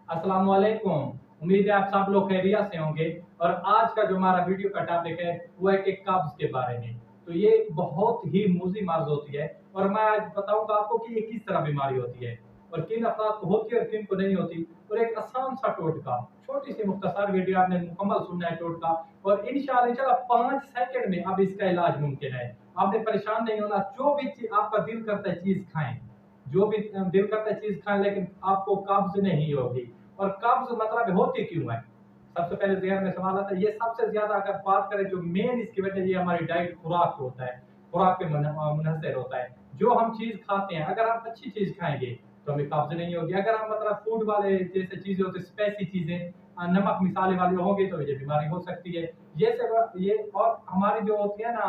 अस्सलाम वालेकुम। उम्मीद है आप सब लोग खैरियत से होंगे। और आज का जो हमारा वीडियो का टॉपिक है वो है कि कब्ज के बारे में। तो ये बहुत ही मूजी मर्ज होती है और मैं आज बताऊंगा आपको कि ये किस तरह बीमारी होती है और किन अफराद को होती है और किन को नहीं होती। और एक आसान सा टोटका, छोटी सी मुख्तसर वीडियो आपने मुकम्मल सुनना है टोटका। और इंशाअल्लाह 5 सेकंड में अब इसका इलाज मुमकिन है। आपने परेशान नहीं होना। जो भी चीज आपका दिल करता है चीज खाएं, जो भी दिल करता है चीज खाएं, लेकिन आपको कब्ज नहीं होगी। और कब्ज मतलब होती क्यों है? सबसे पहले जहन में सवाल आता है। ये सबसे ज्यादा अगर बात करें जो मेन इसकी वजह, ये हमारी डाइट, खुराक होता है, खुराक पे मुनहसर होता है। जो हम चीज खाते हैं, अगर हम अच्छी चीज खाएंगे तो हमें कब्ज नहीं होगी। अगर हम मतलब फूड वाले जैसे चीजें होती है, स्पाइसी चीजें, नमक मिसाले वाली होंगी तो ये बीमारी हो सकती है। ये और हमारी जो होती है ना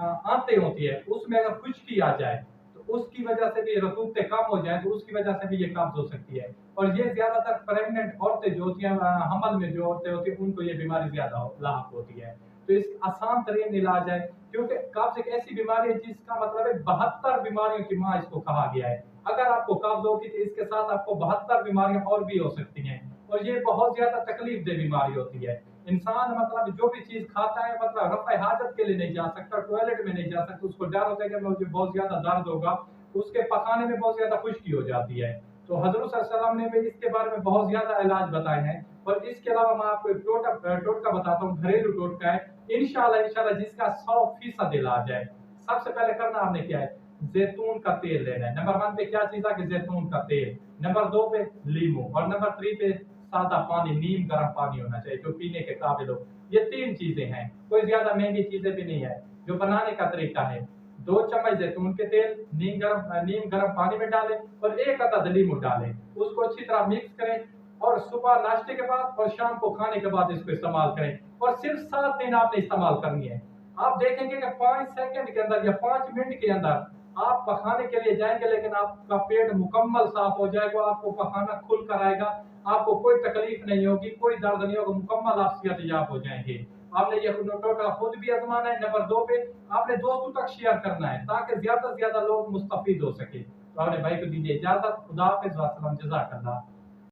आंतें होती है, उसमें अगर खुश्की आ जाए तो उसकी वजह से भी, रतूबतें कम हो जाए तो उसकी वजह से भी ये कब्ज हो सकती है। और ये ज्यादातर प्रेग्नेंट औरतें जो होती हैं, हमल में जो औरतें होती हैं, उनको ये बीमारी ज्यादा लाक होती है। तो इस आसान तरीन इलाज है, क्योंकि कब्ज एक ऐसी बीमारी है जिसका मतलब है 72 बीमारियों की माँ इसको कहा गया है। अगर आपको कब्ज होगी तो इसके साथ आपको 72 बीमारियां और भी हो सकती हैं। और ये बहुत ज्यादा तकलीफ दे बीमारी होती है। इंसान मतलब जो भी चीज खाता है, मतलब रफ़ा हाजत के लिए नहीं जा सकता, टॉयलेट में नहीं जा सकता, उसको डर होता है कि मुझे बहुत ज्यादा दर्द होगा, उसके पकाने में बहुत ज्यादा खुश्की हो जाती है। तो हजरत सल्लल्लाहु अलैहि वसल्लम ने भी इसके बारे में बहुत ज्यादा इलाज बताए हैं। और इसके अलावा मैं आपको एक टोटका बताता हूँ, घरेलू टोटका है। इंशाल्लाह जिसका 100% इलाज है। सबसे पहले करना आपने क्या है, जैतून का तेल लेना है। नंबर 1 पे क्या चीज है कि जैतून का तेल। नंबर 2 पे लीमू। और नंबर 3 पे सादा पानी, नीम गर्म पानी होना चाहिए जो पीने के काबिल हो। ये 3 चीजें हैं, कोई ज्यादा महंगी चीजें भी नहीं है। जो बनाने का तरीका है, 2 चम्मच जैतून के तेल नीम गर्म पानी में डालें और 1 अदद लीमू डालें। उसको अच्छी तरह मिक्स करें और सुबह नाश्ते के बाद और शाम को खाने के बाद इसको इस्तेमाल करें। और सिर्फ 7 दिन आपने इस्तेमाल करनी है। आप देखेंगे कि 5 सेकंड के अंदर या 5 मिनट के अंदर आप पखाने के लिए जाएंगे, लेकिन आपका पेट मुकम्मल साफ हो जाएगा, आपको पखाना खुल कर आएगा, आपको कोई तकलीफ नहीं होगी, कोई दर्द नहीं होगा, मुकम्मल आप सेहतयाब हो जाएंगे। आपने ये टोटका खुद भी आजमाना है। नंबर 2 पे आपने दोस्तों तक शेयर करना है ताकि ज्यादा से ज्यादा लोग मुस्तफीद हो सके। तो आपने भाई को दीजिए इजाजत। खुदा हाफिज, वस्सलाम, जज़ाकल्लाह।